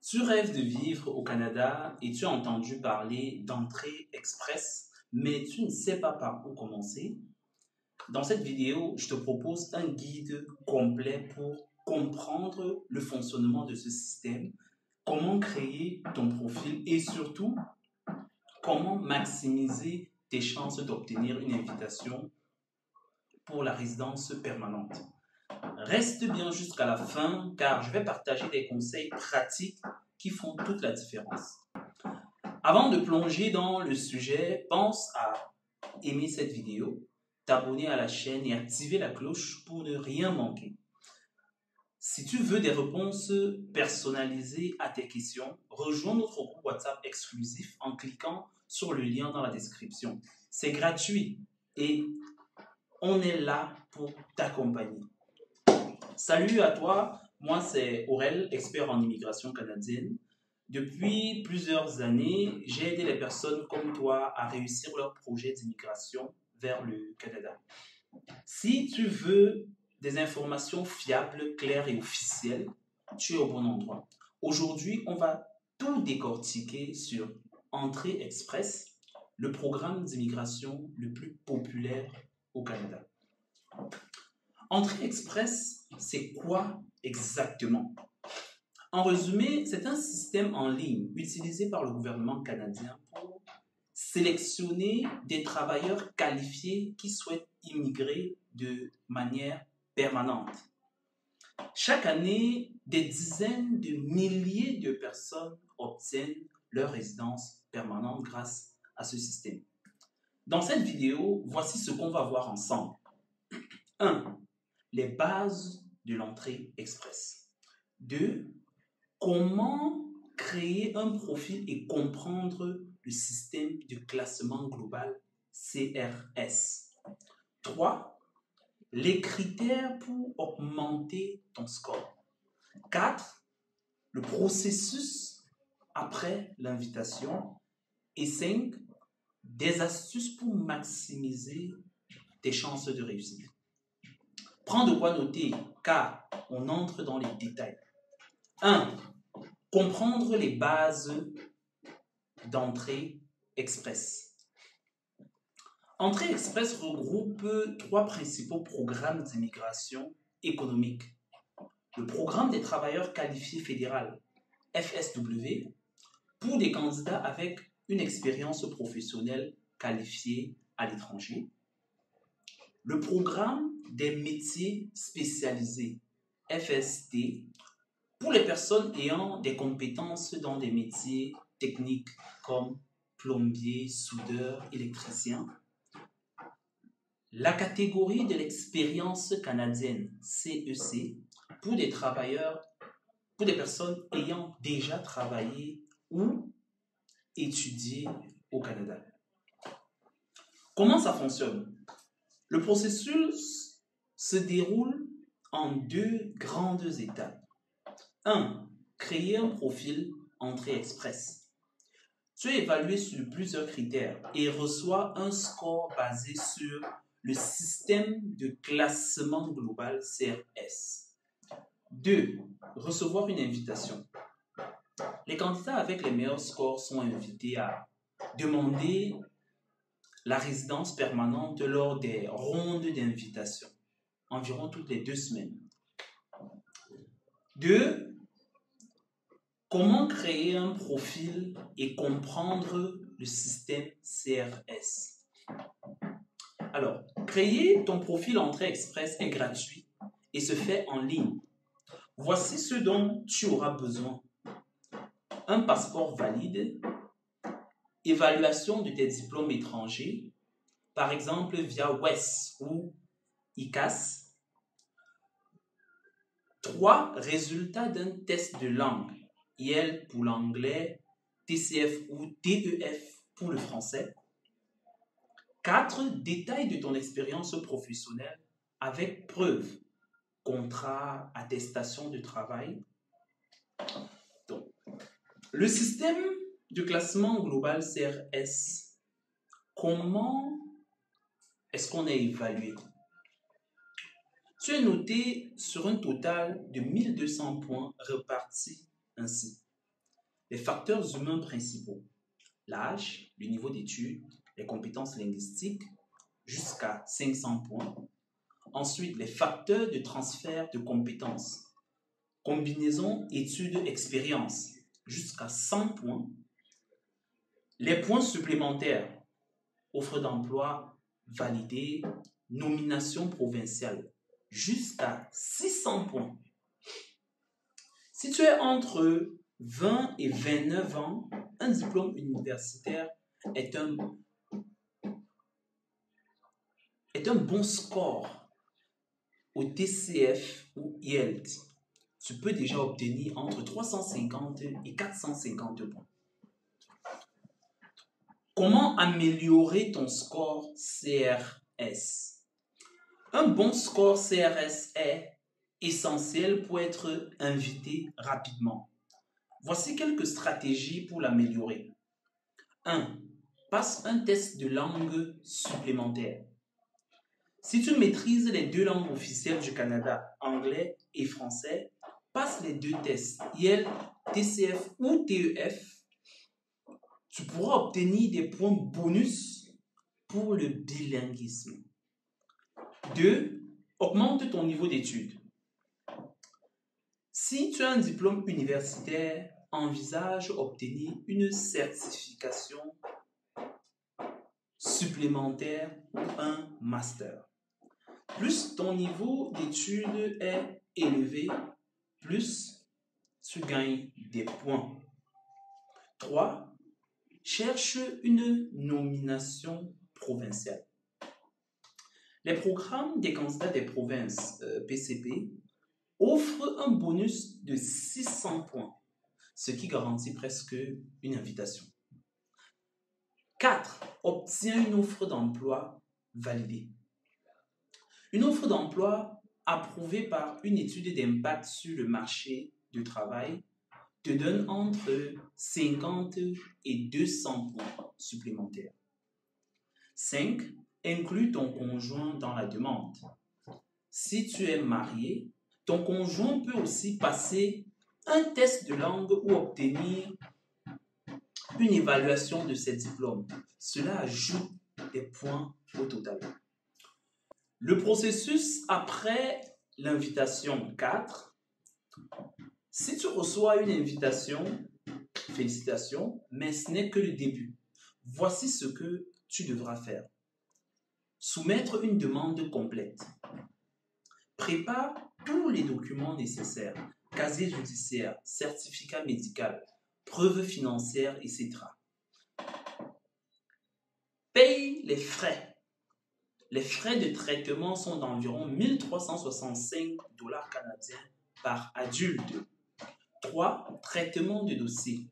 Tu rêves de vivre au Canada et tu as entendu parler d'entrée express, mais tu ne sais pas par où commencer. Dans cette vidéo, je te propose un guide complet pour comprendre le fonctionnement de ce système, comment créer ton profil et surtout comment maximiser tes chances d'obtenir une invitation pour la résidence permanente. Reste bien jusqu'à la fin car je vais partager des conseils pratiques qui font toute la différence. Avant de plonger dans le sujet, pense à aimer cette vidéo, t'abonner à la chaîne et activer la cloche pour ne rien manquer. Si tu veux des réponses personnalisées à tes questions, rejoins notre groupe WhatsApp exclusif en cliquant sur le lien dans la description. C'est gratuit et on est là pour t'accompagner. Salut à toi, moi c'est Aurel, expert en immigration canadienne. Depuis plusieurs années, j'ai aidé les personnes comme toi à réussir leur projet d'immigration vers le Canada. Si tu veux des informations fiables, claires et officielles, tu es au bon endroit. Aujourd'hui, on va tout décortiquer sur Entrée Express, le programme d'immigration le plus populaire au Canada. Entrée Express, c'est quoi exactement? En résumé, c'est un système en ligne utilisé par le gouvernement canadien pour sélectionner des travailleurs qualifiés qui souhaitent immigrer de manière permanente. Chaque année, des dizaines de milliers de personnes obtiennent leur résidence permanente grâce à ce système. Dans cette vidéo, voici ce qu'on va voir ensemble. 1. Les bases de l'entrée express. 2. Comment créer un profil et comprendre le système de classement global CRS. 3. Les critères pour augmenter ton score. 4. Le processus après l'invitation. Et 5. Des astuces pour maximiser tes chances de réussite. Prends de quoi noter car on entre dans les détails. 1. Comprendre les bases d'entrée express. Entrée express regroupe 3 principaux programmes d'immigration économique. Le programme des travailleurs qualifiés fédéral, FSW, pour des candidats avec une expérience professionnelle qualifiée à l'étranger. Le programme des métiers spécialisés, FST, pour les personnes ayant des compétences dans des métiers techniques comme plombier, soudeur, électricien. La catégorie de l'expérience canadienne, CEC, pour des travailleurs, pour des personnes ayant déjà travaillé ou étudié au Canada. Comment ça fonctionne? Le processus se déroule en 2 grandes étapes. 1. Créer un profil Entrée Express. Tu es évalué sur plusieurs critères et reçois un score basé sur le système de classement global CRS. 2. Recevoir une invitation. Les candidats avec les meilleurs scores sont invités à demander la résidence permanente lors des rondes d'invitation, environ toutes les 2 semaines. 2. Comment créer un profil et comprendre le système CRS. Alors, créer ton profil Entrée Express est gratuit et se fait en ligne. Voici ce dont tu auras besoin. Un passeport valide, évaluation de tes diplômes étrangers, par exemple via WES ou ICAS. 3. Résultats d'un test de langue. IEL pour l'anglais, TCF ou TEF pour le français. 4. Détails de ton expérience professionnelle avec preuve, contrat, attestation de travail. Donc, le système de classement global CRS, comment est-ce qu'on est évalué? Tu es noté sur un total de 1200 points répartis ainsi. facteurs humains principaux: l'âge, le niveau d'études, les compétences linguistiques, jusqu'à 500 points. Ensuite, les facteurs de transfert de compétences, combinaison, études, expérience, jusqu'à 100 points. Les points supplémentaires, offre d'emploi validée, nomination provinciale, jusqu'à 600 points. Si tu es entre 20 et 29 ans, un diplôme universitaire est un bon score au TCF ou IELTS. Tu peux déjà obtenir entre 350 et 450 points. Comment améliorer ton score CRS? Un bon score CRS est essentiel pour être invité rapidement. Voici quelques stratégies pour l'améliorer. 1. Passe un test de langue supplémentaire. Si tu maîtrises les 2 langues officielles du Canada, anglais et français, passe les 2 tests, IELTS, TCF ou TEF. Tu pourras obtenir des points bonus pour le bilinguisme. 2. Augmente ton niveau d'études. Si tu as un diplôme universitaire, envisage obtenir une certification supplémentaire ou un master. Plus ton niveau d'études est élevé, plus tu gagnes des points. 3. Cherche une nomination provinciale. Les programmes des candidats des provinces PCP offrent un bonus de 600 points, ce qui garantit presque une invitation. 4. Obtiens une offre d'emploi validée. Une offre d'emploi approuvée par une étude d'impact sur le marché du travail te donne entre 50 et 200 points supplémentaires. 5. Inclus ton conjoint dans la demande. Si tu es marié, ton conjoint peut aussi passer un test de langue ou obtenir une évaluation de ses diplômes. Cela ajoute des points au total. Le processus après l'invitation 4. Si tu reçois une invitation, félicitations, mais ce n'est que le début. Voici ce que tu devras faire. Soumettre une demande complète. Prépare tous les documents nécessaires, casier judiciaire, certificat médical, preuves financières, etc. Paye les frais. Les frais de traitement sont d'environ 1 365 $ canadiens par adulte. 3. Traitement de dossier.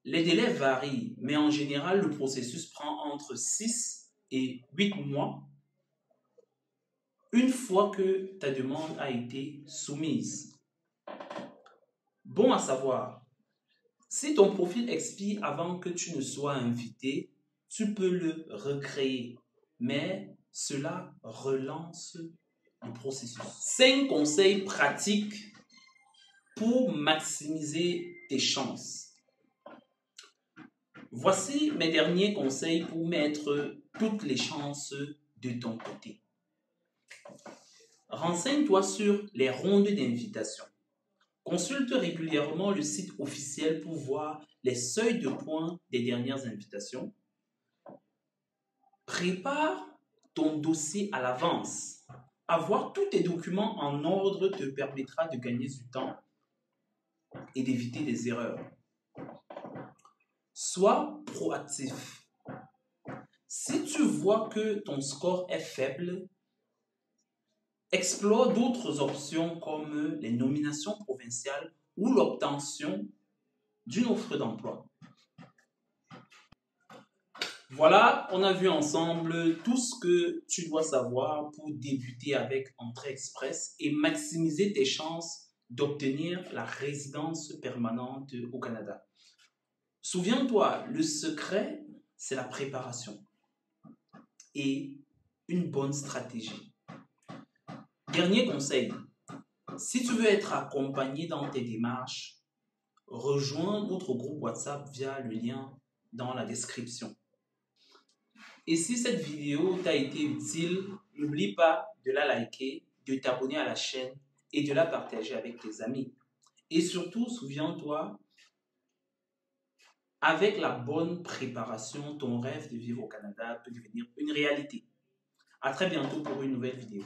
Les délais varient, mais en général, le processus prend entre 6 et 8 mois une fois que ta demande a été soumise. Bon à savoir, si ton profil expire avant que tu ne sois invité, tu peux le recréer, mais cela relance le processus. 5 conseils pratiques pour maximiser tes chances. Voici mes derniers conseils pour mettre toutes les chances de ton côté. Renseigne-toi sur les rondes d'invitation. Consulte régulièrement le site officiel pour voir les seuils de points des dernières invitations. Prépare ton dossier à l'avance. Avoir tous tes documents en ordre te permettra de gagner du temps et d'éviter des erreurs. Sois proactif. Si tu vois que ton score est faible, explore d'autres options comme les nominations provinciales ou l'obtention d'une offre d'emploi. Voilà, on a vu ensemble tout ce que tu dois savoir pour débuter avec Entrée Express et maximiser tes chances d'obtenir la résidence permanente au Canada. Souviens-toi, le secret, c'est la préparation et une bonne stratégie. Dernier conseil, si tu veux être accompagné dans tes démarches, rejoins notre groupe WhatsApp via le lien dans la description. Et si cette vidéo t'a été utile, n'oublie pas de la liker, de t'abonner à la chaîne et de la partager avec tes amis. Et surtout, souviens-toi, avec la bonne préparation, ton rêve de vivre au Canada peut devenir une réalité. À très bientôt pour une nouvelle vidéo.